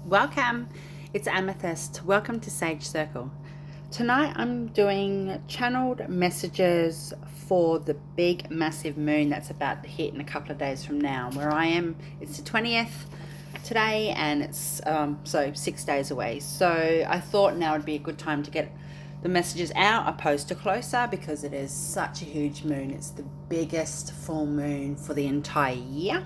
Welcome, it's Amythyst. Welcome to Sage Circle. Tonight I'm doing channeled messages for the big massive moon that's about to hit in a couple of days from now. Where I am, it's the 20th today and it's so 6 days away. So I thought now would be a good time to get the messages out opposed to closer because it is such a huge moon. It's the biggest full moon for the entire year.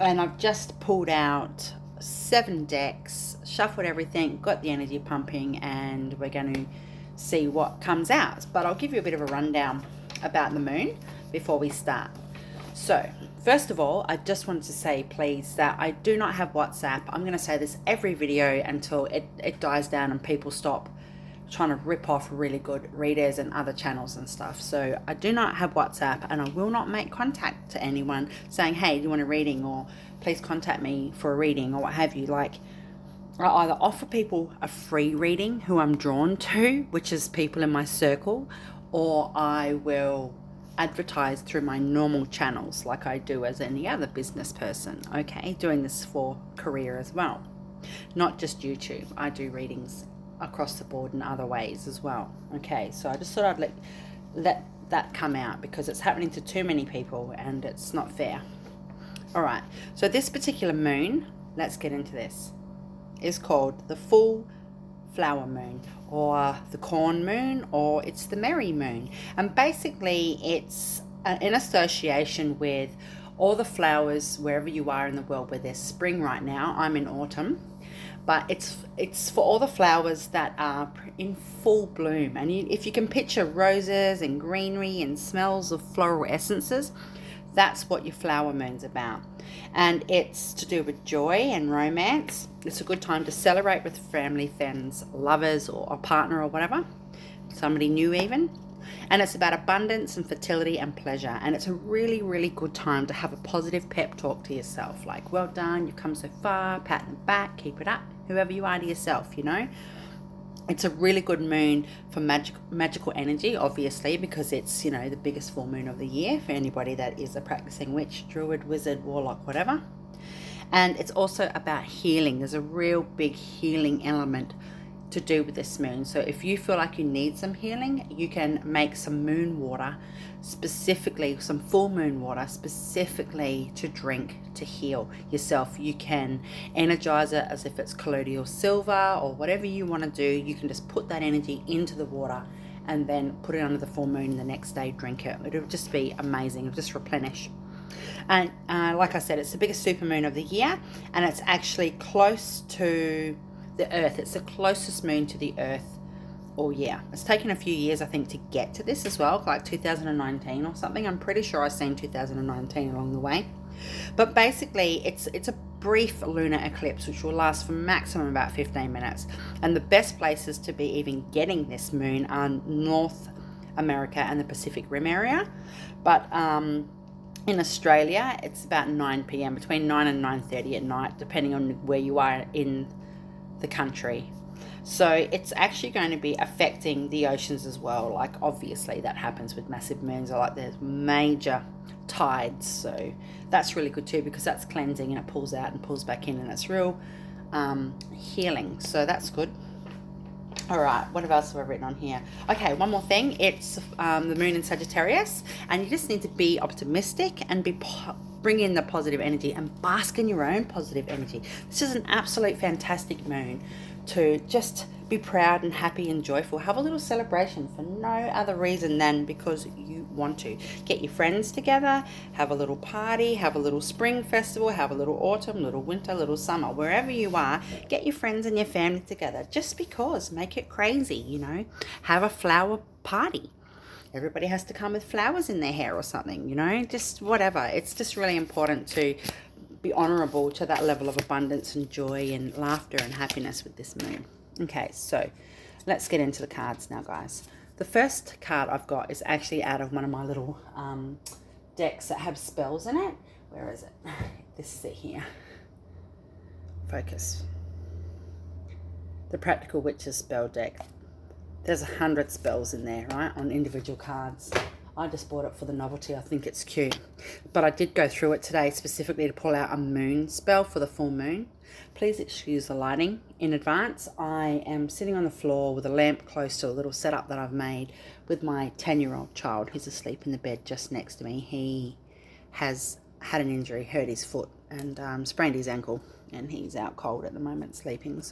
And I've just pulled out 7 decks, shuffled everything, got the energy pumping, and we're going to see what comes out. But I'll give you a bit of a rundown about the moon before we start. So first of all, I just wanted to say please that I do not have WhatsApp. I'm going to say this every video until it dies down and people stop trying to rip off really good readers and other channels and stuff. So I do not have WhatsApp, and I will not make contact to anyone saying, hey, do you want a reading, or please contact me for a reading, or what have you. Like, I either offer people a free reading who I'm drawn to, which is people in my circle, or I will advertise through my normal channels like I do as any other business person. Okay, doing this for career as well, not just YouTube. I do readings across the board in other ways as well. Okay, so I just thought I'd let that come out because it's happening to too many people and it's not fair. All right, so this particular moon, let's get into this, is called the full flower moon, or the corn moon, or it's the merry moon. And basically it's in association with all the flowers wherever you are in the world, where there's spring right now. I'm in autumn, but it's for all the flowers that are in full bloom. And if you can picture roses and greenery and smells of floral essences, that's what your flower moon's about. And it's to do with joy and romance. It's a good time to celebrate with family, friends, lovers, or a partner or whatever, somebody new even. And it's about abundance and fertility and pleasure. And it's a really, really good time to have a positive pep talk to yourself. Like, well done, you've come so far, pat on the back, keep it up, whoever you are to yourself, you know. It's a really good moon for magical energy, obviously, because it's, you know, the biggest full moon of the year for anybody that is a practicing witch, druid, wizard, warlock, whatever. And it's also about healing. There's a real big healing element to do with this moon. So if you feel like you need some healing, you can make some moon water, specifically some full moon water, specifically to drink to heal yourself. You can energize it as if it's colloidal silver or whatever you want to do. You can just put that energy into the water and then put it under the full moon, and the next day drink it. It'll just be amazing. It'll just replenish. And like I said, it's the biggest super moon of the year, and it's actually close to the earth. It's the closest moon to the earth all year. It's taken a few years, I think, to get to this as well, like 2019 or something. I'm pretty sure I've seen 2019 along the way. But basically it's a brief lunar eclipse which will last for maximum about 15 minutes. And the best places to be even getting this moon are North America and the Pacific Rim area. But in Australia, it's about 9 p.m, between 9 and 9:30 at night, depending on where you are in the country. So it's actually going to be affecting the oceans as well. Like, obviously that happens with massive moons, or like there's major tides. So that's really good too, because that's cleansing and it pulls out and pulls back in, and it's real healing. So that's good. All right, what else have I written on here? Okay, one more thing. It's the moon in Sagittarius, and you just need to be optimistic and bring in the positive energy and bask in your own positive energy. This is an absolute fantastic moon to just be proud and happy and joyful. Have a little celebration for no other reason than because you want to. Get your friends together, have a little party, have a little spring festival, have a little autumn, little winter, little summer. Wherever you are, get your friends and your family together just because. Make it crazy, you know. Have a flower party. Everybody has to come with flowers in their hair or something, you know, just whatever. It's just really important to be honorable to that level of abundance and joy and laughter and happiness with this moon. Okay, so let's get into the cards now, guys. The first card I've got is actually out of one of my little decks that have spells in it. Where is it? This is it here. Focus. The Practical Witches spell deck. There's 100 spells in there, right, on individual cards. I just bought it for the novelty. I think it's cute. But I did go through it today specifically to pull out a moon spell for the full moon. Please excuse the lighting in advance. I am sitting on the floor with a lamp close to a little setup that I've made with my 10-year-old child who's asleep in the bed just next to me. He has had an injury, hurt his foot and sprained his ankle, and he's out cold at the moment sleeping.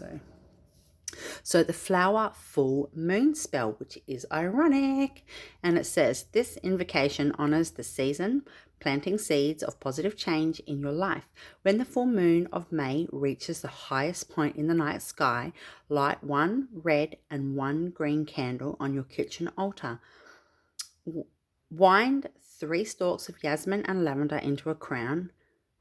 So the flower full moon spell, which is ironic, and it says this invocation honors the season, planting seeds of positive change in your life. When the full moon of May reaches the highest point in the night sky, light one red and one green candle on your kitchen altar. Wind 3 stalks of jasmine and lavender into a crown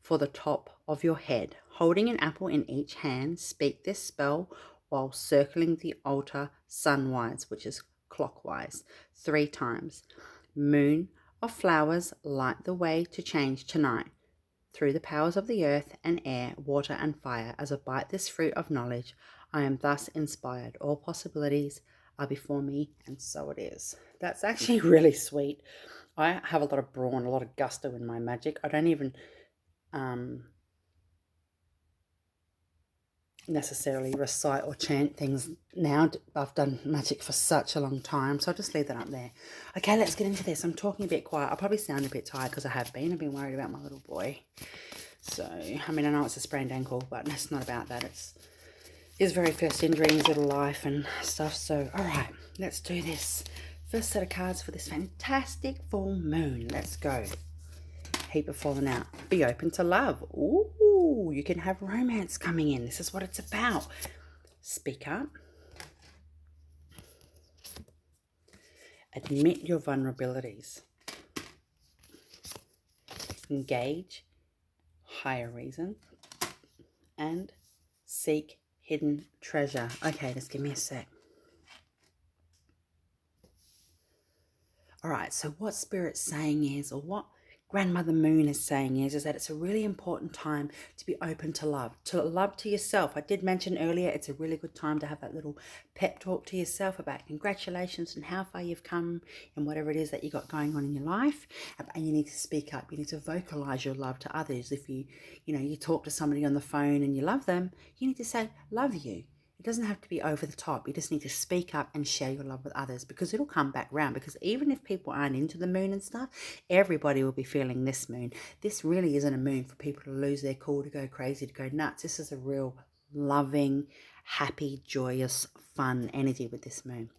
for the top of your head. Holding an apple in each hand, speak this spell while circling the altar sunwise, which is clockwise, 3 times. Moon of flowers, light the way to change tonight. Through the powers of the earth and air, water and fire, as I bite this fruit of knowledge, I am thus inspired. All possibilities are before me, and so it is. That's actually really sweet. I have a lot of brawn, a lot of gusto in my magic. I don't even necessarily recite or chant things now. I've done magic for such a long time, so I'll just leave that up there. Okay, let's get into this. I'm talking a bit quiet. I probably sound a bit tired because I have been. I've been worried about my little boy. So, I mean, I know it's a sprained ankle, but it's not about that. It's his very first injury in his little life and stuff. So, all right, let's do this. First set of cards for this fantastic full moon. Let's go. Heap of falling out. Be open to love. Ooh, you can have romance coming in. This is what it's about. Speak up. Admit your vulnerabilities. Engage higher reason. And seek hidden treasure. Okay, just give me a sec. All right, so what Spirit's saying is, or what Grandmother Moon is saying is that it's a really important time to be open to love to yourself. I did mention earlier, it's a really good time to have that little pep talk to yourself about congratulations and how far you've come and whatever it is that you got going on in your life. And you need to speak up. You need to vocalize your love to others. If you talk to somebody on the phone and you love them, you need to say, love you. It doesn't have to be over the top. You just need to speak up and share your love with others, because it'll come back round. Because even if people aren't into the moon and stuff, everybody will be feeling this moon. This really isn't a moon for people to lose their cool, to go crazy, to go nuts. This is a real loving, happy, joyous, fun energy with this moon.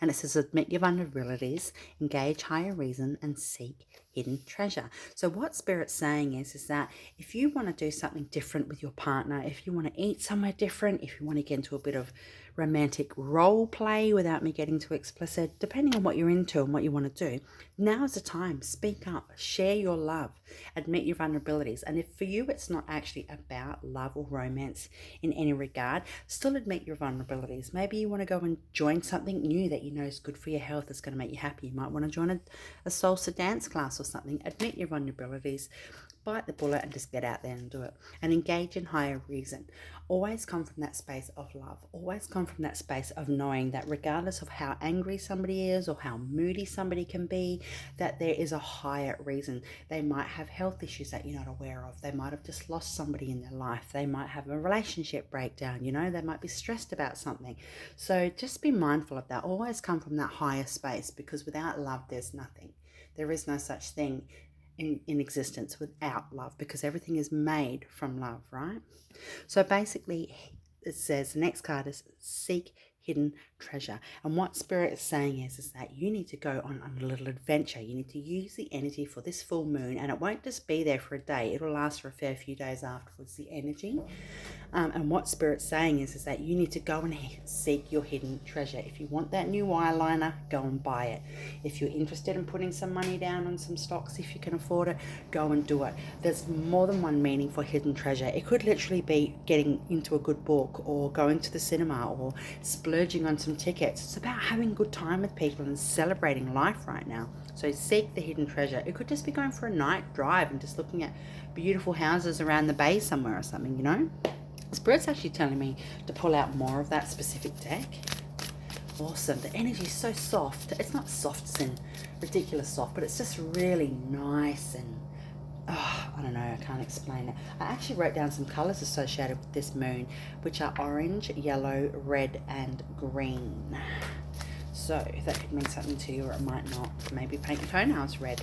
And it says admit your vulnerabilities, engage higher reason, and seek hidden treasure. So what Spirit's saying is that if you want to do something different with your partner, if you want to eat somewhere different, if you want to get into a bit of romantic role play without me getting too explicit, depending on what you're into and what you want to do, now is the time. Speak up, share your love, admit your vulnerabilities. And if for you it's not actually about love or romance in any regard, still admit your vulnerabilities. Maybe you want to go and join something new that you know is good for your health, that's going to make you happy. You might want to join a salsa dance class or something. Admit your vulnerabilities, bite the bullet and just get out there and do it. And engage in higher reason. Always come from that space of love. Always come from that space of knowing that regardless of how angry somebody is or how moody somebody can be, that there is a higher reason. They might have health issues that you're not aware of. They might have just lost somebody in their life. They might have a relationship breakdown, they might be stressed about something. So just be mindful of that. Always come from that higher space, because without love, there's nothing. There is no such thing in existence without love, because everything is made from love, right? So basically it says the next card is seek hidden treasure. And what Spirit is saying is that you need to go on a little adventure. You need to use the energy for this full moon, and it won't just be there for a day. It'll last for a fair few days afterwards, the energy. And what Spirit's saying is that you need to go and seek your hidden treasure. If you want that new eyeliner, go and buy it. If you're interested in putting some money down on some stocks, if you can afford it, go and do it. There's more than one meaning for hidden treasure. It could literally be getting into a good book, or going to the cinema, or splurging on some tickets. It's about having a good time with people and celebrating life right now. So seek the hidden treasure. It could just be going for a night drive and just looking at beautiful houses around the bay somewhere or something, Spirit's actually telling me to pull out more of that specific deck. awesome. The energy is so soft. It's not soft as in ridiculous soft, but it's just really nice and I don't know, I can't explain it. I actually wrote down some colours associated with this moon, which are orange, yellow, red and green. So that could mean something to you, or it might not. Maybe paint your toenails red.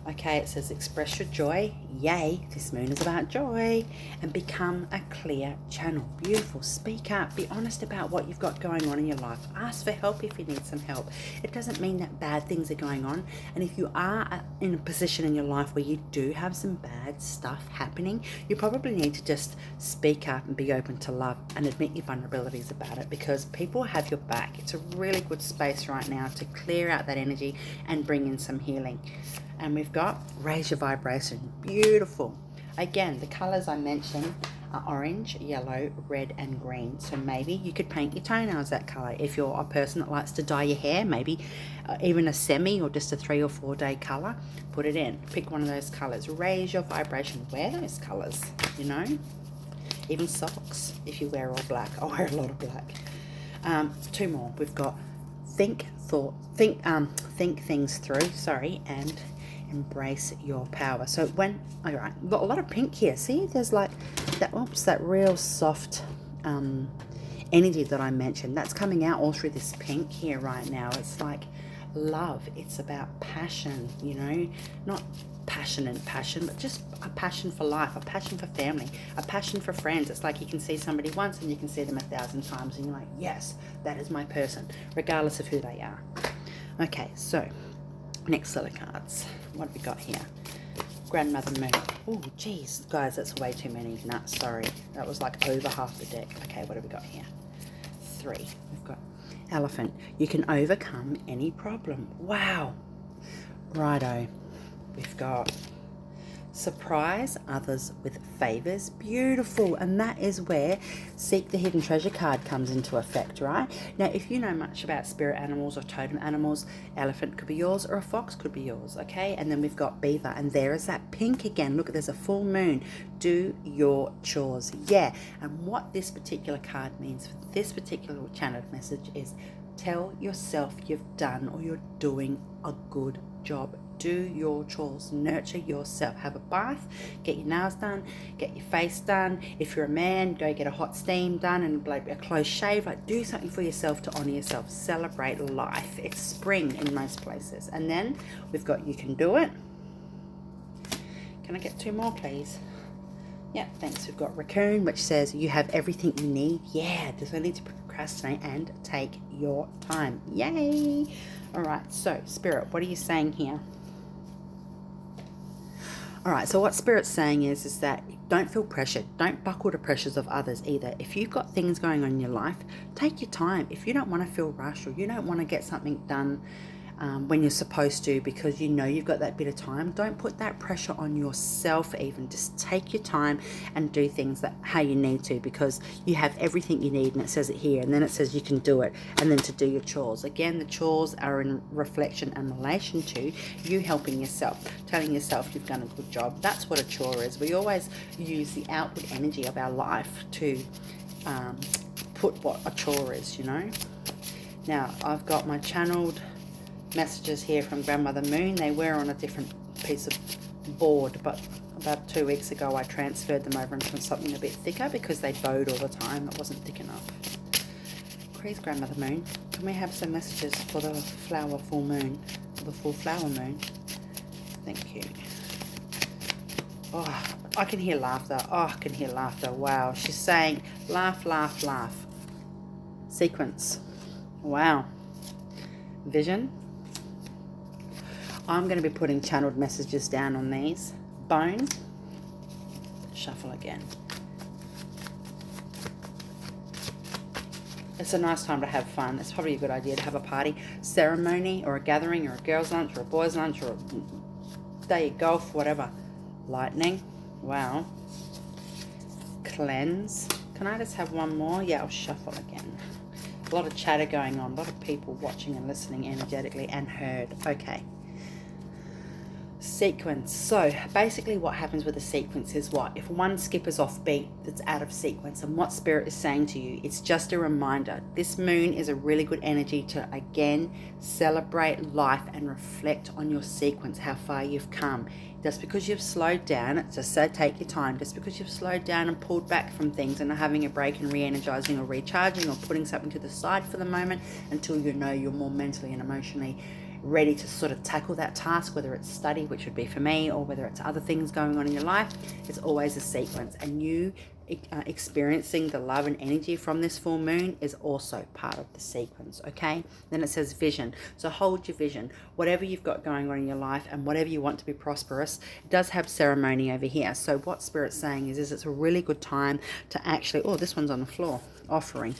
Okay, it says express your joy. Yay, this moon is about joy. And become a clear channel. Beautiful. Speak up. Be honest about what you've got going on in your life. Ask for help if you need some help. It doesn't mean that bad things are going on. And if you are in a position in your life where you do have some bad stuff happening, you probably need to just speak up and be open to love and admit your vulnerabilities about it, because people have your back. It's a really good space right now to clear out that energy and bring in some healing. And we've got raise your vibration. Beautiful. Again, the colors I mentioned are orange, yellow, red and green. So maybe you could paint your toenails that color. If you're a person that likes to dye your hair, maybe even a semi or just a 3 or 4 day color, put it in. Pick one of those colors. Raise your vibration. Wear those colors, you know. Even socks, if you wear all black. I wear a lot of black. 2 more. We've got think things through, and embrace your power. So when, all right, got a lot of pink here. See, there's like that, oops, that real soft energy that I mentioned. That's coming out all through this pink here right now. It's like love. It's about passion, you know, not passion, but just a passion for life, a passion for family, a passion for friends. It's like you can see somebody once and you can see them 1,000 times and you're like, yes, that is my person, regardless of who they are. Okay, so next set of cards. What have we got here? Grandmother Moon. Oh, geez, guys, that's way too many. Nah, sorry. That was like over half the deck. Okay, what have we got here? 3. We've got Elephant. You can overcome any problem. Wow. Righto. We've got surprise others with favors. Beautiful. And that is where seek the hidden treasure card comes into effect, right? Now, if you know much about spirit animals or totem animals, elephant could be yours or a fox could be yours, okay? And then we've got beaver, and there is that pink again. Look, there's a full moon. Do your chores. Yeah. And what this particular card means for this particular channeled message is tell yourself you've done or you're doing a good job. Do your chores, nurture yourself, have a bath, get your nails done, get your face done. If you're a man, go get a hot steam done and like a close shave. Like, do something for yourself to honor yourself. Celebrate life. It's spring in most places. And then we've got you can do it. Can I get 2 more, please? Yeah, thanks. We've got raccoon, which says you have everything you need. Yeah, there's no need to procrastinate and take your time. Yay! All right, so Spirit, what are you saying here? All right, so what Spirit's saying is that don't feel pressured. Don't buckle to pressures of others either. If you've got things going on in your life, take your time. If you don't want to feel rushed or you don't want to get something done when you're supposed to because you know you've got that bit of time, don't put that pressure on yourself even. Just take your time and do things that how you need to, because you have everything you need, and it says it here, and then it says you can do it, and then to do your chores. Again, the chores are in reflection and relation to you helping yourself, telling yourself you've done a good job. That's what a chore is. We always use the outward energy of our life to put what a chore is, you know. Now, I've got my channeled messages here from Grandmother Moon. They were on a different piece of board, but about 2 weeks ago I transferred them over into something a bit thicker because they bowed all the time. It wasn't thick enough. Please, Grandmother Moon, can we have some messages for the flower full moon, the full flower moon? Thank you. Oh, I can hear laughter. Oh, I can hear laughter. Wow. She's saying laugh, laugh, laugh. Sequence. Wow. Vision. I'm going to be putting channeled messages down on these. Bone. Shuffle again. It's a nice time to have fun. It's probably a good idea to have a party, ceremony, or a gathering, or a girls' lunch, or a boys' lunch, or a day of golf, whatever. Lightning. Wow. Cleanse. Can I just have one more? Yeah, I'll shuffle again. A lot of chatter going on. A lot of people watching and listening energetically and heard. Okay. sequence. So basically what happens with a sequence is what? If one skip is off beat, it's out of sequence. And what Spirit is saying to you, it's just a reminder. This moon is a really good energy to, again, celebrate life and reflect on your sequence, how far you've come. Just because you've slowed down, just so take your time. Just because you've slowed down and pulled back from things and are having a break and re-energizing or recharging or putting something to the side for the moment until you know you're more mentally and emotionally ready to sort of tackle that task, whether it's study, which would be for me, or whether it's other things going on in your life. It's always a sequence, and you experiencing the love and energy from this full moon is also part of the sequence. Okay, then it says vision. So hold your vision, whatever you've got going on in your life and whatever you want to be prosperous. It does have ceremony over here. So what Spirit's saying is it's a really good time to actually, oh, this one's on the floor, offering.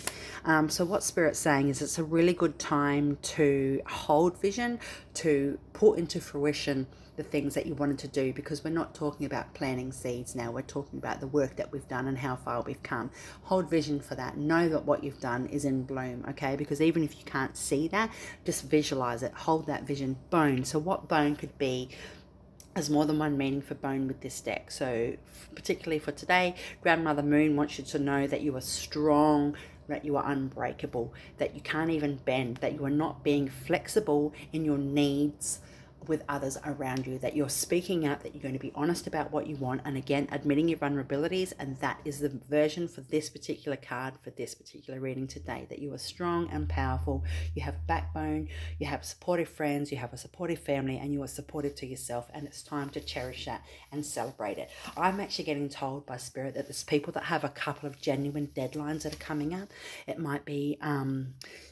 So what Spirit's saying is it's a really good time to hold vision, to put into fruition the things that you wanted to do, because we're not talking about planting seeds now. We're talking about the work that we've done and how far we've come. Hold vision for that. Know that what you've done is in bloom, okay? Because even if you can't see that, just visualize it. Hold that vision. Bone. So what bone could be? There's more than one meaning for bone with this deck. So particularly for today, Grandmother Moon wants you to know that you are strong, that you are unbreakable, that you can't even bend, that you are not being flexible in your needs with others around you, that you're speaking out, that you're going to be honest about what you want, and again, admitting your vulnerabilities. And that is the version for this particular card, for this particular reading today, that you are strong and powerful, you have backbone, you have supportive friends, you have a supportive family, and you are supportive to yourself, and it's time to cherish that and celebrate it. I'm actually getting told by Spirit that there's people that have a couple of genuine deadlines that are coming up. It might be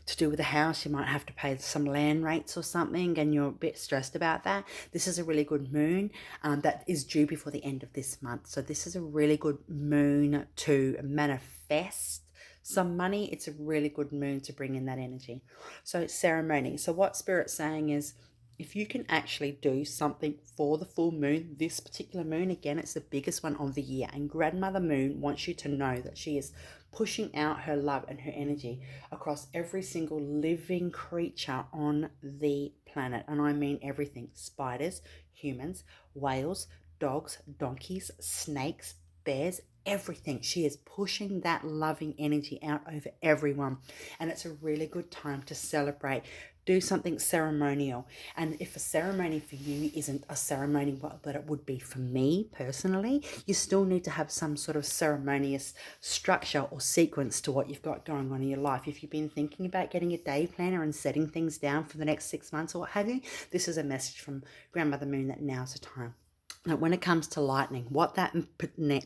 to do with the house. You might have to pay some land rates or something, and you're a bit stressed about that. This is a really good moon that is due before the end of this month. So this is a really good moon to manifest some money. It's a really good moon to bring in that energy. So it's ceremony. So what Spirit's saying is, if you can actually do something for the full moon, this particular moon, again, it's the biggest one of the year. And Grandmother Moon wants you to know that she is pushing out her love and her energy across every single living creature on the planet. And I mean everything: spiders, humans, whales, dogs, donkeys, snakes, bears, everything. She is pushing that loving energy out over everyone. And it's a really good time to celebrate. Do something ceremonial. And if a ceremony for you isn't a ceremony that it would be for me personally, you still need to have some sort of ceremonious structure or sequence to what you've got going on in your life. If you've been thinking about getting a day planner and setting things down for the next 6 months or what have you, this is a message from Grandmother Moon that now's the time. Now, when it comes to lightning, what that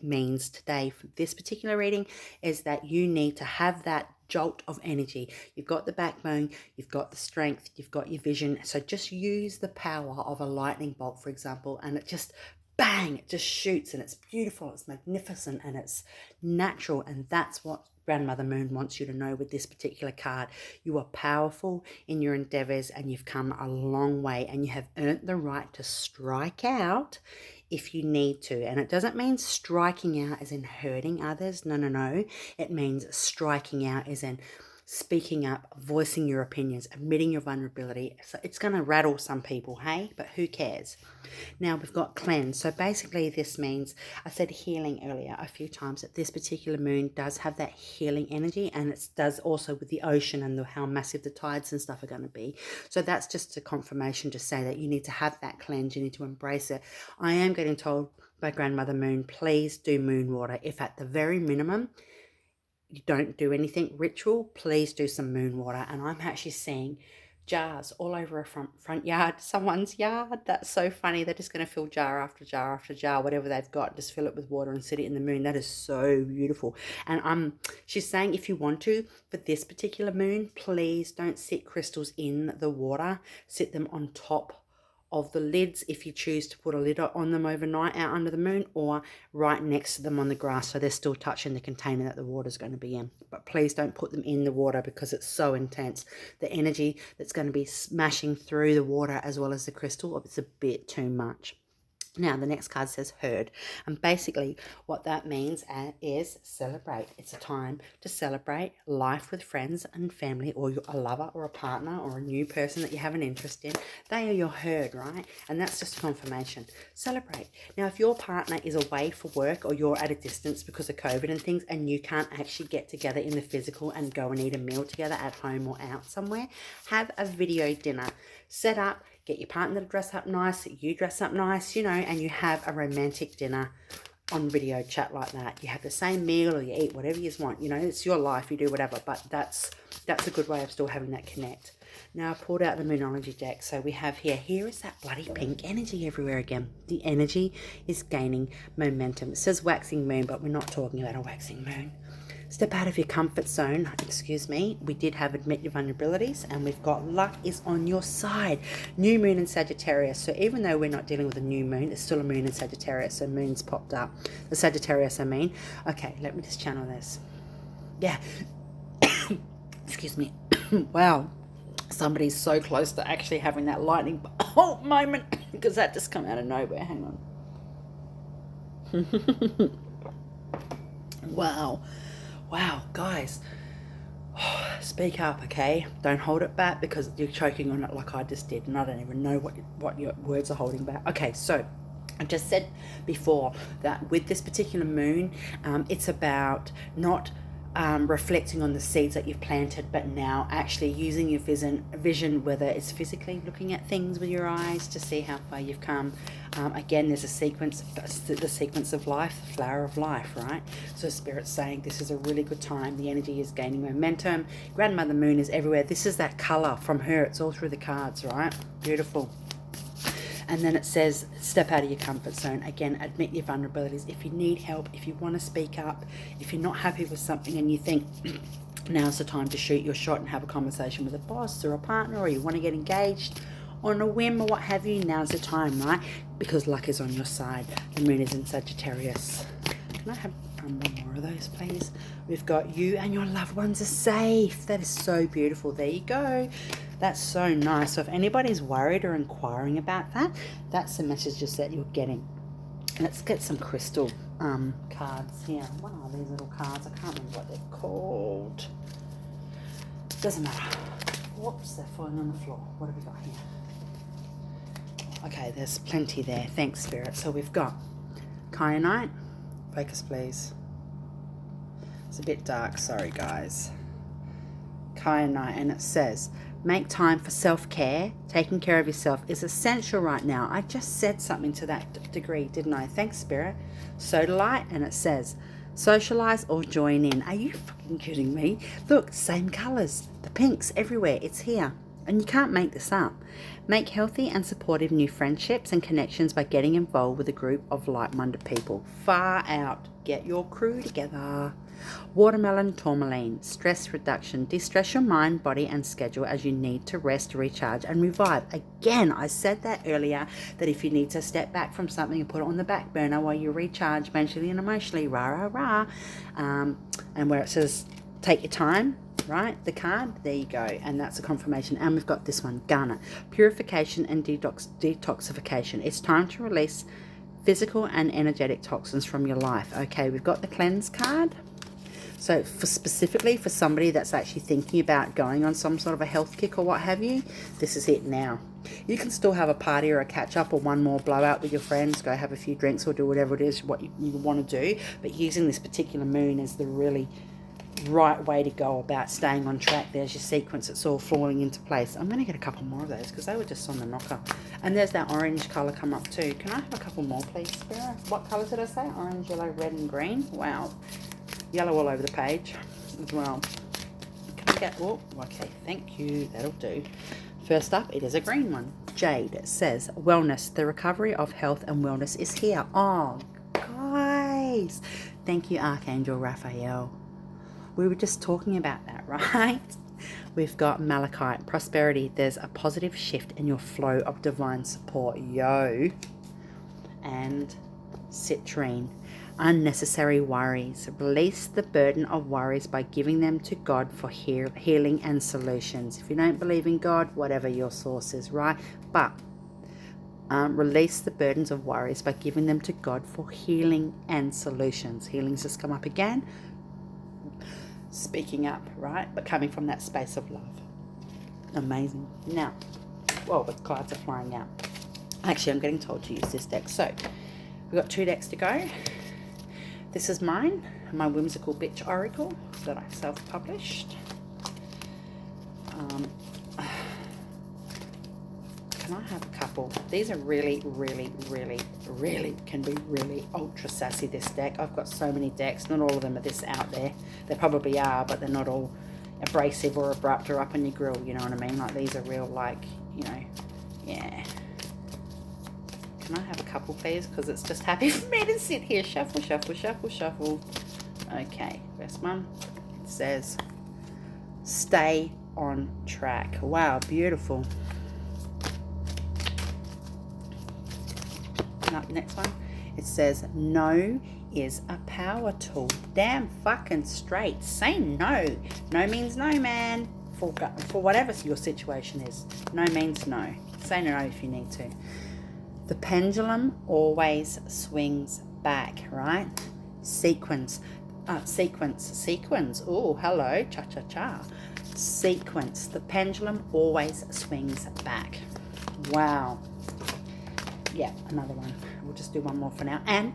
means today for this particular reading is that you need to have that jolt of energy. You've got the backbone, you've got the strength, you've got your vision. So just use the power of a lightning bolt, for example, and it just bang, it just shoots, and it's beautiful, it's magnificent, and it's natural. And that's what Grandmother Moon wants you to know with this particular card. You are powerful in your endeavors, and you've come a long way, and you have earned the right to strike out if you need to. And it doesn't mean striking out as in hurting others. No. It means striking out as in speaking up, voicing your opinions, admitting your vulnerability. So it's going to rattle some people, hey? But who cares? Now we've got cleanse. So basically this means, I said healing earlier a few times, that this particular moon does have that healing energy, and it does also with the ocean and how massive the tides and stuff are going to be. So that's just a confirmation to say that you need to have that cleanse. You need to embrace it. I am getting told by Grandmother Moon, please do moon water. If at the very minimum you don't do anything ritual, please do some moon water. And I'm actually seeing jars all over a front yard, someone's yard. That's so funny. They're just going to fill jar after jar after jar, whatever they've got, just fill it with water and sit it in the moon. That is so beautiful. And she's saying if you want to, for this particular moon, please don't sit crystals in the water. Sit them on top of the lids if you choose to put a lid on them overnight out under the moon, or right next to them on the grass so they're still touching the container that the water's going to be in. But please don't put them in the water because it's so intense. The energy that's going to be smashing through the water as well as the crystal, it's a bit too much. Now, the next card says heard. And basically what that means is celebrate. It's a time to celebrate life with friends and family, or a lover or a partner or a new person that you have an interest in. They are your herd, right? And that's just confirmation. Celebrate. Now, if your partner is away for work or you're at a distance because of COVID and things and you can't actually get together in the physical and go and eat a meal together at home or out somewhere, have a video dinner. Set up. Get your partner to dress up nice, you dress up nice, and you have a romantic dinner on video chat like that. You have the same meal or you eat whatever you want. It's your life, you do whatever, but that's a good way of still having that connect. Now, I pulled out the Moonology deck. So we have here is that bloody pink energy everywhere again. The energy is gaining momentum. It says waxing moon, but we're not talking about a waxing moon. Step out of your comfort zone. Excuse me. We did have admit your vulnerabilities, and we've got luck is on your side. New moon in Sagittarius. So even though we're not dealing with a new moon, it's still a moon in Sagittarius. So moon's popped up. The Sagittarius, I mean. Okay, let me just channel this. Yeah. Excuse me. Wow. Somebody's so close to actually having that lightning bolt moment, because that just come out of nowhere. Hang on. Wow, guys, speak up, okay? Don't hold it back, because you're choking on it like I just did, and I don't even know what your words are holding back. Okay, so I just said before that with this particular moon, it's about not reflecting on the seeds that you've planted, but now actually using your vision, whether it's physically looking at things with your eyes to see how far you've come. Again, there's the sequence of life, the flower of life, right? So Spirit's saying this is a really good time. The energy is gaining momentum. Grandmother Moon is everywhere. This is that color from her. It's all through the cards, right? Beautiful. And then it says, step out of your comfort zone. Again, admit your vulnerabilities. If you need help, if you want to speak up, if you're not happy with something and you think now's the time to shoot your shot and have a conversation with a boss or a partner, or you want to get engaged on a whim or what have you, now's the time, right? Because luck is on your side. The moon is in Sagittarius. Can I have one more of those, please? We've got you and your loved ones are safe. That is so beautiful. There you go. That's so nice. So if anybody's worried or inquiring about that, that's the messages that you're getting. Let's get some crystal cards here. What are these little cards? I can't remember what they're called. Doesn't matter. Whoops, they're falling on the floor. What have we got here? Okay, there's plenty there. Thanks, Spirit. So we've got kyanite. Focus, please. It's a bit dark. Sorry, guys. Kyanite, and it says, make time for self-care. Taking care of yourself is essential right now. I just said something to that degree, didn't I? Thanks, Spirit. Sodalite, and it says, socialize or join in. Are you fucking kidding me? Look, same colors. The pinks everywhere. It's here. And you can't make this up. Make healthy and supportive new friendships and connections by getting involved with a group of like-minded people. Far out. Get your crew together. Watermelon Tourmaline. Stress reduction. De-stress your mind, body and schedule as you need to rest, recharge and revive. Again, I said that earlier, that if you need to step back from something and put it on the back burner while you recharge mentally and emotionally, and where it says take your time, right, the card, there you go, and that's a confirmation. And we've got this one, garnet, purification and detoxification. It's time to release physical and energetic toxins from your life. Okay, we've got the cleanse card. So specifically for somebody that's actually thinking about going on some sort of a health kick or what have you, this is it now. You can still have a party or a catch up or one more blowout with your friends, go have a few drinks or do whatever it is what you want to do, but using this particular moon is the really right way to go about staying on track. There's your sequence, it's all falling into place. I'm going to get a couple more of those because they were just on the knocker. And there's that orange colour come up too. Can I have a couple more, please, Spirit? What colours did I say? Orange, yellow, red and green. Wow. Yellow all over the page as well. Can I get, oh, okay, thank you, that'll do. First up, it is a green one. Jade. It says, wellness, the recovery of health and wellness is here. Oh, guys. Thank you, Archangel Raphael. We were just talking about that, right? We've got malachite, prosperity. There's a positive shift in your flow of divine support. Yo. And citrine. Unnecessary worries. Release the burden of worries by giving them to God for healing and solutions. If you don't believe in God, whatever your source is, right? But Release the burdens of worries by giving them to God for healing and solutions. Healing's just come up again. Speaking up, right? But coming from that space of love. Amazing. Now, well, the cards are flying out. Actually, I'm getting told to use this deck. So, we've got 2 decks to go. This is mine, my Whimsical Bitch Oracle that I self-published. Can I have a couple? These are really can be really ultra sassy, this deck. I've got so many decks. Not all of them are this out there. They probably are, but they're not all abrasive or abrupt or up on your grill, you know what I mean? Like, these are real, like, you know, yeah. Can I have a couple, please? Because it's just happy for me to sit here. Shuffle, shuffle, shuffle, shuffle. Okay, first one. It says, stay on track. Wow, beautiful. Next one, it says, no is a power tool. Damn fucking straight. Say no. No means no, man. For whatever your situation is. No means no. Say no if you need to. The pendulum always swings back, right? Sequence. Oh, hello. Cha-cha-cha. Sequence. The pendulum always swings back. Wow. Yeah, another one. We'll just do one more for now. And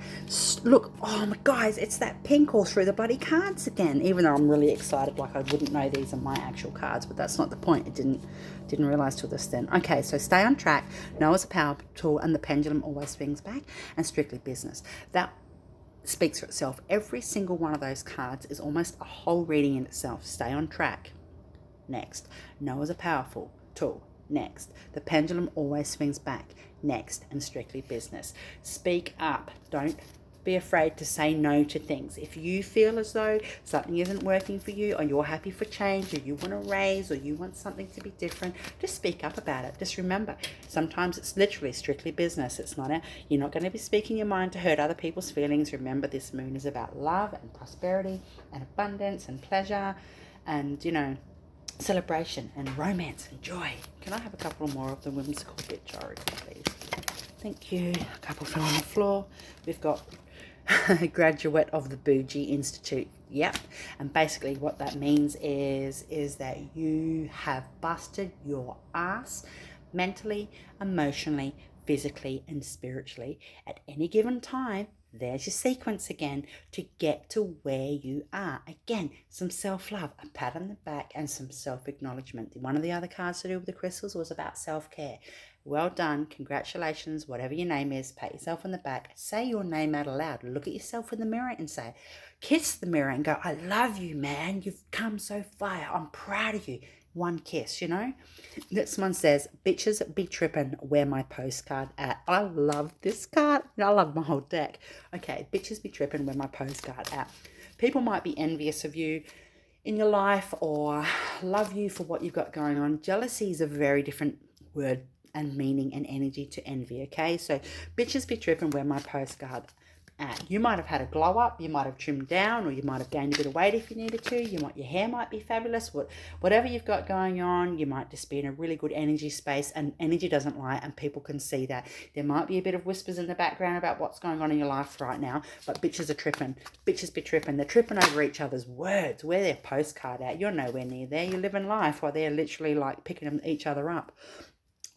look, oh my guys, it's that pink all through the bloody cards again. Even though I'm really excited, like I wouldn't know these are my actual cards, but that's not the point. It didn't realize till this then. Okay, so stay on track. No is a power tool, and the pendulum always swings back, and strictly business. That speaks for itself. Every single one of those cards is almost a whole reading in itself. Stay on track. Next, no is a powerful tool. Next, the pendulum always swings back. Next, and strictly business. Speak up. Don't be afraid to say no to things. If you feel as though something isn't working for you, or you're happy for change, or you want to raise, or you want something to be different, just speak up about it. Just remember, sometimes it's literally strictly business. It's not you're not going to be speaking your mind to hurt other people's feelings. Remember, this moon is about love and prosperity and abundance and pleasure and, you know, celebration and romance and joy. Can I have a couple more of the Whimsical Bitch Oracle, please? Thank you. A couple fell on the floor. We've got a graduate of the Bougie Institute. Yep. And basically what that means is that you have busted your ass mentally, emotionally, physically, and spiritually at any given time. There's your sequence again to get to where you are. Again, some self-love, a pat on the back, and some self-acknowledgement. One of the other cards to do with the crystals was about self-care. Well done. Congratulations. Whatever your name is, pat yourself on the back. Say your name out aloud. Look at yourself in the mirror and say, kiss the mirror and go, I love you, man. You've come so far. I'm proud of you. One kiss, you know. This one says, bitches be tripping, where my postcard at. I love this card. I love my whole deck. Okay, bitches be tripping, where my postcard at. People might be envious of you in your life or love you for what you've got going on. Jealousy is a very different word and meaning and energy to envy, okay? So bitches be tripping, where my postcard at. You might have had a glow up, you might have trimmed down, or you might have gained a bit of weight if you needed to. Your hair might be fabulous. Whatever you've got going on, you might just be in a really good energy space, and energy doesn't lie, and people can see that. There might be a bit of whispers in the background about what's going on in your life right now, but bitches are tripping. Bitches be tripping. They're tripping over each other's words. Where their postcard at? You're nowhere near there. You're living life while they're literally like picking each other up.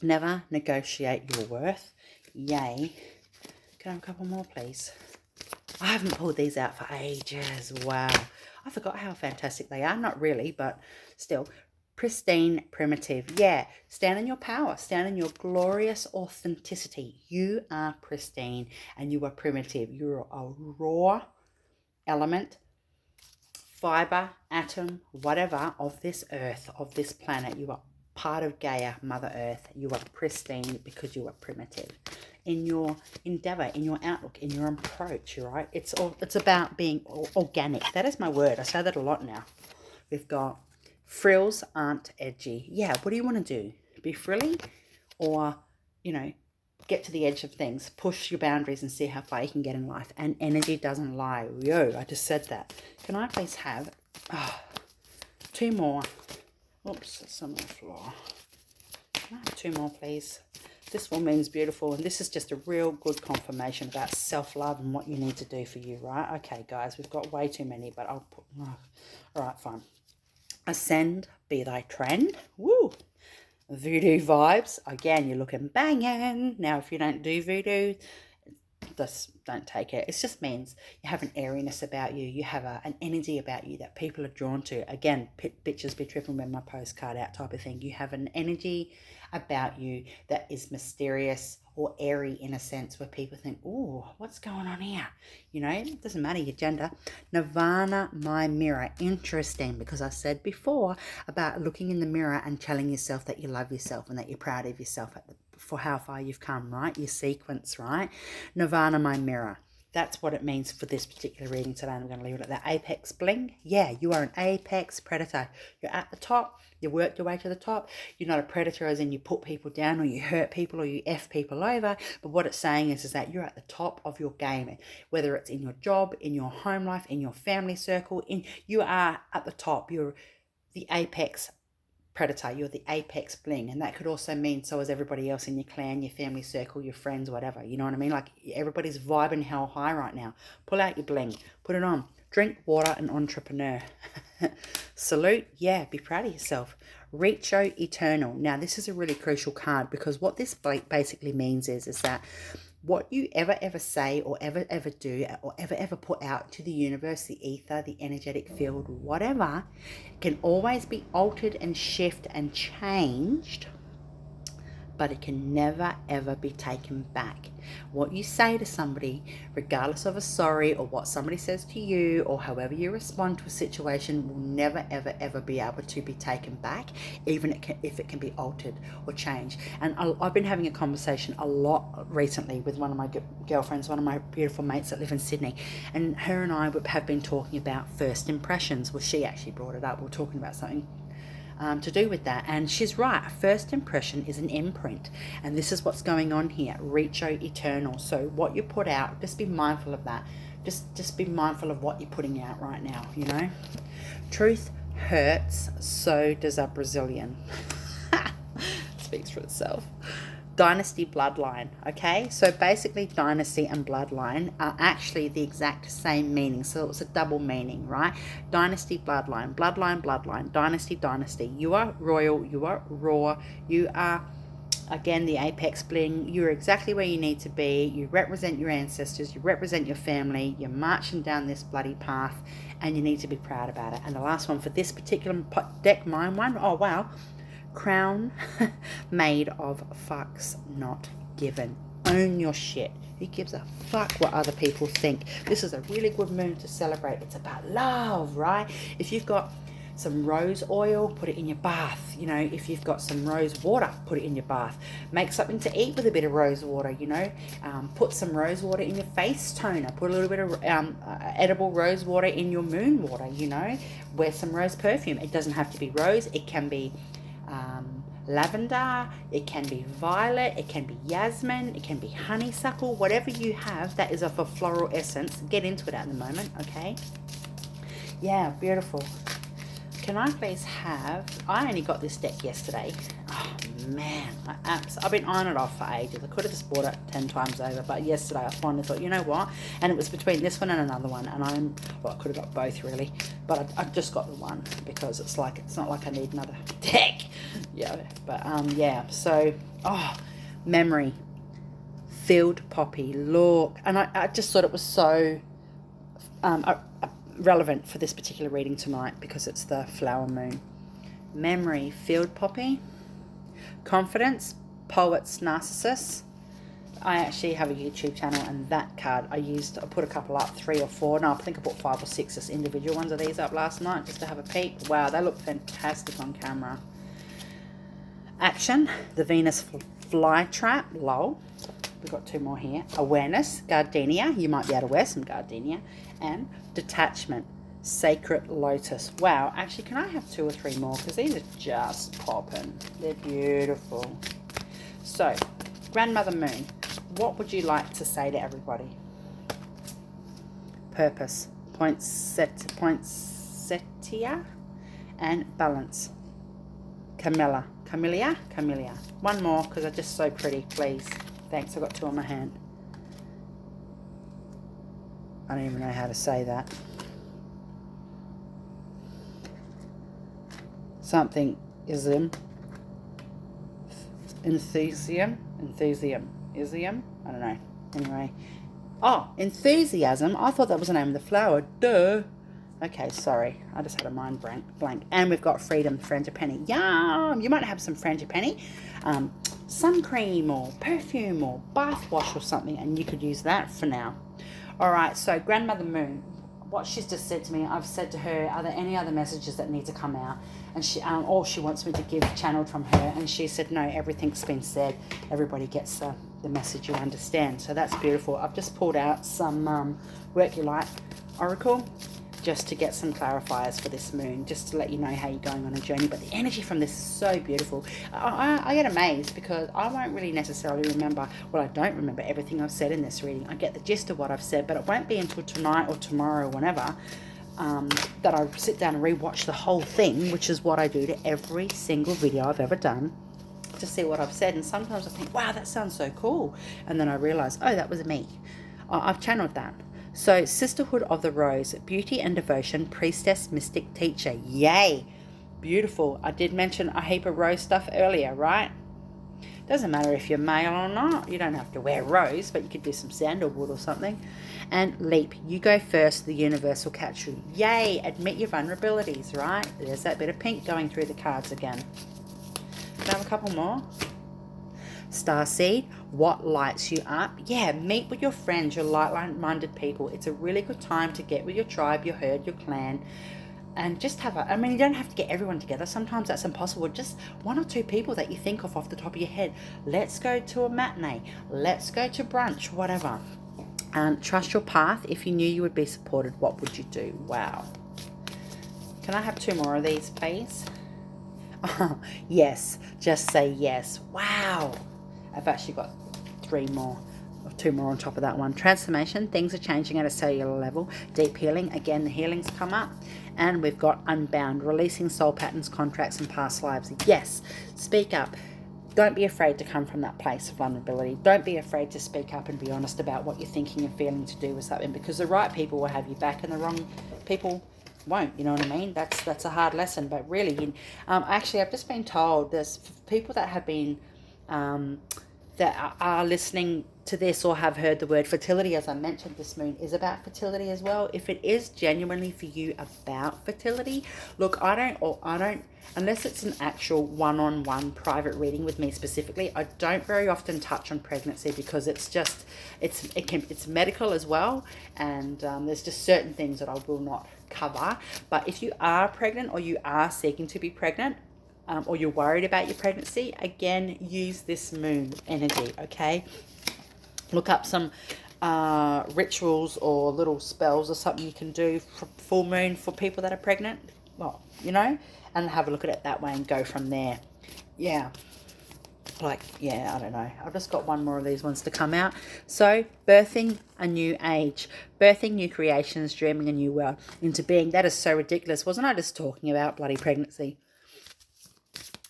Never negotiate your worth. Yay. Can I have a couple more, please? I haven't pulled these out for ages. Wow. I forgot how fantastic they are. Not really, but still. Pristine, primitive. Yeah. Stand in your power. Stand in your glorious authenticity. You are pristine and you are primitive. You're a raw element, fiber, atom, whatever, of this earth, of this planet. You are part of Gaia, Mother Earth. You are pristine because you are primitive. In your endeavor, in your outlook, in your approach, right? It's about being organic. That is my word. I say that a lot now. We've got frills aren't edgy. Yeah, what do you want to do? Be frilly, or, you know, get to the edge of things. Push your boundaries and see how far you can get in life. And energy doesn't lie. Yo, I just said that. Can I please have 2 more? Oops, some on the floor. Can I have 2 more, please? This full moon's beautiful, and this is just a real good confirmation about self-love and what you need to do for you, right? Okay, guys, we've got way too many, but I'll put... Oh, all right, fine. Ascend, be thy trend. Woo! Voodoo vibes. Again, you're looking banging. Now, if you don't do voodoo, just don't take it. It just means you have an airiness about you. You have an energy about you that people are drawn to. Again, bitches be tripping with my postcard out type of thing. You have an energy about you that is mysterious or airy in a sense, where people think, oh, what's going on here? You know, it doesn't matter your gender. Nirvana, my mirror. Interesting, because I said before about looking in the mirror and telling yourself that you love yourself and that you're proud of yourself for how far you've come, right? Your sequence, right? Nirvana, my mirror. That's what it means for this particular reading today. I'm going to leave it at that. Apex bling. Yeah, you are an apex predator. You're at the top. You worked your way to the top. You're not a predator as in you put people down or you hurt people or you F people over. But what it's saying is that you're at the top of your game. Whether it's in your job, in your home life, in your family circle, you are at the top. You're the apex predator. You're the apex bling, and that could also mean so is everybody else in your clan, your family circle, your friends, whatever. You know what I mean? Like everybody's vibing hell high right now. Pull out your bling, put it on. Drink water and entrepreneur. Salute, yeah, be proud of yourself. Reacho eternal. Now this is a really crucial card, because what this basically means is that what you ever say or ever do or ever put out to the universe, the ether, the energetic field, whatever, can always be altered and shifted and changed, but it can never ever be taken back. What you say to somebody, regardless of a sorry or what somebody says to you or however you respond to a situation, will never ever be able to be taken back, even if it can be altered or changed. And I've been having a conversation a lot recently with one of my girlfriends, one of my beautiful mates that live in Sydney, and her and I have been talking about first impressions. Well, she actually brought it up. We're talking about something to do with that, and she's right. First impression is an imprint, and this is what's going on here. Reacho eternal. So what you put out, just be mindful of that. Just be mindful of what you're putting out right now, you know. Truth hurts, so does a Brazilian. Speaks for itself. Dynasty bloodline. Okay, so basically dynasty and bloodline are actually the exact same meaning, so it's a double meaning, right? Dynasty, bloodline, dynasty. You are royal, you are raw, you are again the apex bling. You're exactly where you need to be. You represent your ancestors, you represent your family. You're marching down this bloody path, and you need to be proud about it. And the last one for this particular deck, mine one, oh wow, crown made of fucks not given. Own your shit. Who gives a fuck what other people think? This is a really good moon to celebrate. It's about love, right? If you've got some rose oil, put it in your bath. You know, if you've got some rose water, put it in your bath. Make something to eat with a bit of rose water, you know. Put some rose water in your face toner. Put a little bit of edible rose water in your moon water, you know. Wear some rose perfume. It doesn't have to be rose. It can be lavender, it can be violet, it can be jasmine, it can be honeysuckle, whatever you have that is of a floral essence. Get into it at the moment, okay? Yeah, beautiful. Can I please have, I only got this deck yesterday. Oh man, I've been eyeing it off for ages. I could have just bought it 10 times over, but yesterday I finally thought, you know what? And it was between this one and another one, and I could have got both really, but I just got the one because it's not like I need another deck. Yeah, but yeah, so, memory, field poppy, look, and I just thought it was so relevant for this particular reading tonight because it's the flower moon. Memory, field poppy, confidence, poets, narcissists. I actually have a YouTube channel, and that card I put a couple up, 3 or 4. No, I think I put 5 or 6 just individual ones of these up last night just to have a peek. Wow, they look fantastic on camera. Action, the Venus flytrap, lol. We've got 2 more here. Awareness, gardenia. You might be able to wear some gardenia. And detachment, sacred lotus. Wow, actually, can I have 2 or 3 more? Because these are just popping. They're beautiful. So, Grandmother Moon, what would you like to say to everybody? Purpose, poinsettia, and balance. Camilla, Camellia. One more because they're just so pretty, please. Thanks, I've got two on my hand. I don't even know how to say that. Something ism. Enthusiasm. I don't know. Anyway. Oh, enthusiasm. I thought that was the name of the flower. Duh. Okay, sorry. I just had a mind blank. And we've got freedom, frangipani. Yum! You might have some frangipani, sun cream or perfume or bath wash or something, and you could use that for now. All right, so Grandmother Moon, what she's just said to me, I've said to her, are there any other messages that need to come out? And she, all she wants me to give channeled from her, and she said, no, everything's been said. Everybody gets the message, you understand. So that's beautiful. I've just pulled out some Work Your Light Oracle, just to get some clarifiers for this moon, just to let you know how you're going on a journey. But the energy from this is so beautiful. I get amazed because I won't really necessarily remember, well, I don't remember everything I've said in this reading. I get the gist of what I've said, but it won't be until tonight or tomorrow or whenever that I sit down and rewatch the whole thing, which is what I do to every single video I've ever done, to see what I've said. And sometimes I think, wow, that sounds so cool. And then I realize, oh, that was me. I've channeled that. So, Sisterhood of the Rose, Beauty and Devotion, Priestess, Mystic, Teacher. Yay! Beautiful. I did mention a heap of rose stuff earlier, right? Doesn't matter if you're male or not. You don't have to wear rose, but you could do some sandalwood or something. And Leap, you go first, the universe will catch you. Yay! Admit your vulnerabilities, right? There's that bit of pink going through the cards again. Can I have a couple more? Starseed, what lights you up? Yeah, meet with your friends, your like-minded people. It's a really good time to get with your tribe, your herd, your clan, and just have a, I mean, you don't have to get everyone together. Sometimes that's impossible. Just one or two people that you think of off the top of your head. Let's go to a matinee. Let's go to brunch, whatever. Trust your path. If you knew you would be supported, what would you do? Wow. Can I have two more of these, please? Oh, yes. Just say yes. Wow. I've actually got three more, or two more on top of that one. Transformation, things are changing at a cellular level. Deep healing, again, the healings come up. And we've got unbound, releasing soul patterns, contracts, and past lives. Yes, speak up. Don't be afraid to come from that place of vulnerability. Don't be afraid to speak up and be honest about what you're thinking and feeling to do with something, because the right people will have you back and the wrong people won't. You know what I mean? That's a hard lesson, but really, actually, I've just been told there's people that have been that are listening to this or have heard the word fertility. As I mentioned, this moon is about fertility as well. If it is genuinely for you about fertility, look, I don't, unless it's an actual one-on-one private reading with me specifically, I don't very often touch on pregnancy, because it's just, it's medical as well, and there's just certain things that I will not cover. But if you are pregnant or you are seeking to be pregnant, or you're worried about your pregnancy, again, use this moon energy, okay? Look up some rituals or little spells or something you can do for full moon for people that are pregnant. Well, you know, and have a look at it that way and go from there. Yeah. I don't know. I've just got one more of these ones to come out. So, birthing a new age. Birthing new creations, dreaming a new world into being. That is so ridiculous. Wasn't I just talking about bloody pregnancy?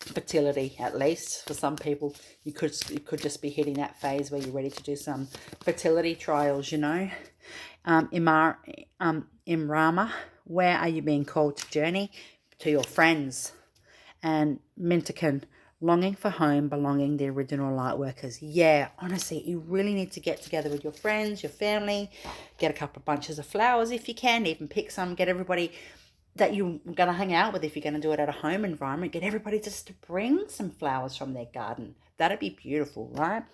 Fertility, at least for some people, you could just be hitting that phase where you're ready to do some fertility trials, you know. Imrama, where are you being called to journey? To your friends. And Mintakan, longing for home, belonging, the original light workers. Yeah, honestly, you really need to get together with your friends, your family, get a couple of bunches of flowers if you can, even pick some, get everybody that you're going to hang out with. If you're going to do it at a home environment, get everybody just to bring some flowers from their garden. That'd be beautiful, right?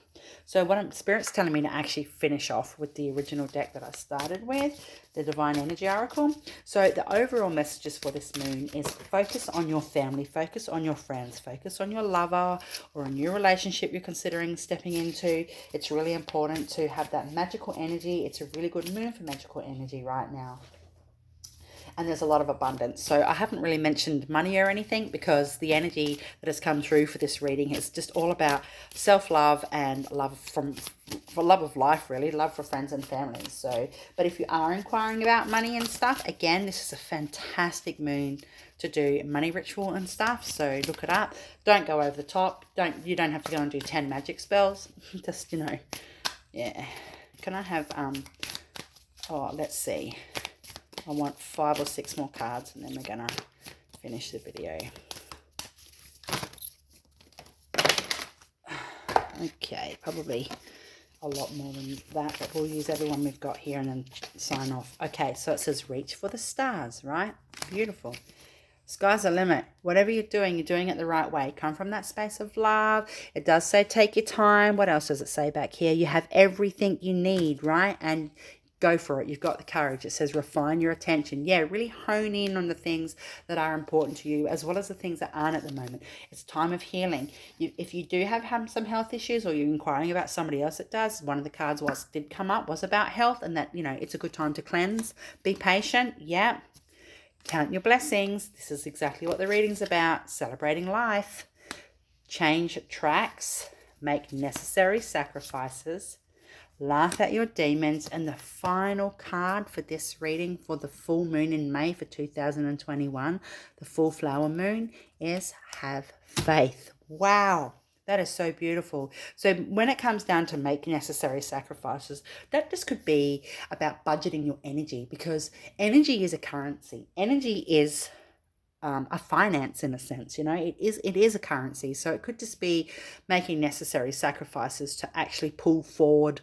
So what Spirit's telling me to actually finish off with the original deck that I started with, the Divine Energy Oracle. So the overall messages for this moon is focus on your family, focus on your friends, focus on your lover or a new relationship you're considering stepping into. It's really important to have that magical energy. It's a really good moon for magical energy right now. and there's a lot of abundance. So I haven't really mentioned money or anything because the energy that has come through for this reading is just all about self-love and love for love of life, really, love for friends and family. So, but if you are inquiring about money and stuff, again, this is a fantastic moon to do money ritual and stuff. So look it up. Don't go over the top. You don't have to go and do 10 magic spells. Just, yeah. Can I have let's see. I want 5 or 6 more cards and then we're gonna finish the video. Okay, probably a lot more than that, but we'll use every one we've got here and then sign off. Okay, so it says reach for the stars, right? Beautiful. Sky's the limit. Whatever you're doing it the right way. Come from that space of love. It does say take your time. What else does it say back here? You have everything you need, right? And go for it. You've got the courage. It says refine your attention. Yeah, really hone in on the things that are important to you as well as the things that aren't at the moment. It's a time of healing. If you do have some health issues or you're inquiring about somebody else that does, one of the cards did come up was about health and that, it's a good time to cleanse. Be patient. Yeah. Count your blessings. This is exactly what the reading's about. Celebrating life. Change tracks. Make necessary sacrifices. Laugh at your demons. And the final card for this reading for the full moon in May for 2021, the full flower moon, is have faith. Wow. That is so beautiful. So when it comes down to make necessary sacrifices, that just could be about budgeting your energy, because energy is a currency. Energy is a finance in a sense, it is a currency. So it could just be making necessary sacrifices to actually pull forward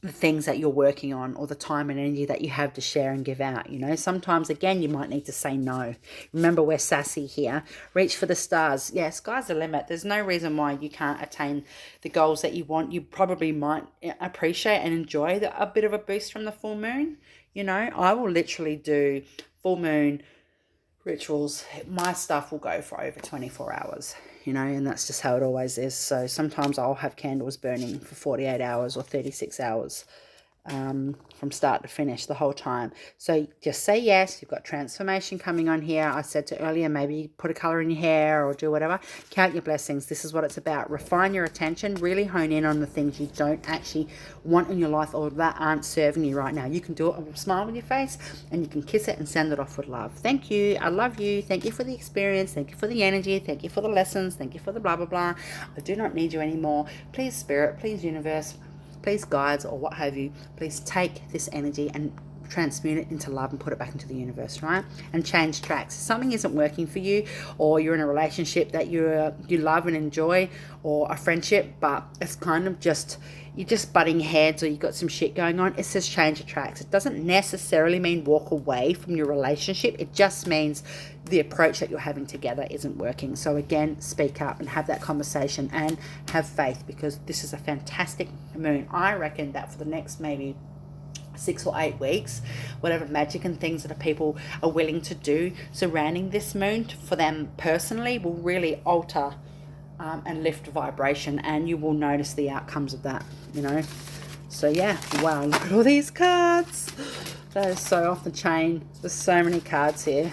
the things that you're working on or the time and energy that you have to share and give out. Sometimes, again, you might need to say no. Remember, we're sassy here. Reach for the stars. Yeah, sky's the limit. There's no reason why you can't attain the goals that you want. You probably might appreciate and enjoy a bit of a boost from the full moon. I will literally do full moon rituals. My stuff will go for over 24 hours, and that's just how it always is. So sometimes I'll have candles burning for 48 hours or 36 hours from start to finish the whole time. So just say yes. You've got transformation coming on here. I said to earlier, maybe put a color in your hair or do whatever. Count your blessings. This is what it's about. Refine your attention. Really hone in on the things you don't actually want in your life or that aren't serving you right now. You can do it with a smile on your face and you can kiss it and send it off with love. Thank you. I love you. Thank you for the experience. Thank you for the energy. Thank you for the lessons. Thank you for the blah, blah, blah. I do not need you anymore. Please, spirit. Please, universe. Please, guides or what have you, please take this energy and transmute it into love and put it back into the universe, right? And change tracks. If something isn't working for you, or you're in a relationship that you love and enjoy, or a friendship, but it's kind of you're just butting heads or you've got some shit going on, it says change the tracks. It doesn't necessarily mean walk away from your relationship. It just means the approach that you're having together isn't working. So again, speak up and have that conversation and have faith, because this is a fantastic moon. I reckon that for the next maybe 6 or 8 weeks, whatever magic and things that people are willing to do surrounding this moon for them personally will really alter and lift vibration, and you will notice the outcomes of that, So yeah, wow, look at all these cards. That is so off the chain. There's so many cards here.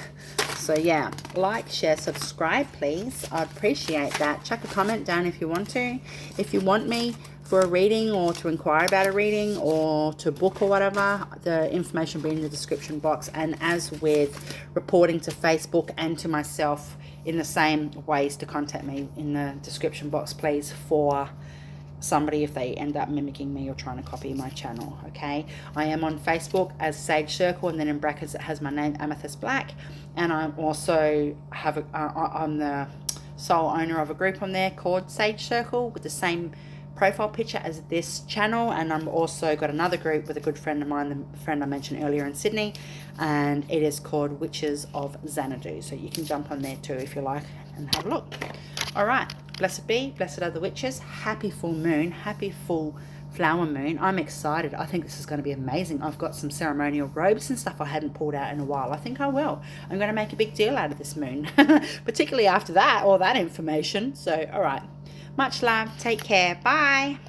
So yeah, like, share, subscribe, please. I'd appreciate that. Chuck a comment down if you want to. If you want me for a reading or to inquire about a reading or to book or whatever, the information will be in the description box. And as with reporting to Facebook and to myself, in the same ways to contact me in the description box, please, for somebody if they end up mimicking me or trying to copy my channel. Okay, I am on Facebook as Sage Circle, and then in brackets it has my name, Amythyst Black, and I'm also I'm the sole owner of a group on there called Sage Circle with the same profile picture as this channel. And I'm also got another group with a good friend of mine, the friend I mentioned earlier in Sydney, and it is called Witches of Xanadu. So you can jump on there too if you like and have a look. All right, blessed be, blessed are the witches. Happy full moon, happy full flower moon. I'm excited. I think this is going to be amazing. I've got some ceremonial robes and stuff I hadn't pulled out in a while. I think I will. I'm going to make a big deal out of this moon, particularly after that, all that information. So all right, much love, take care, bye.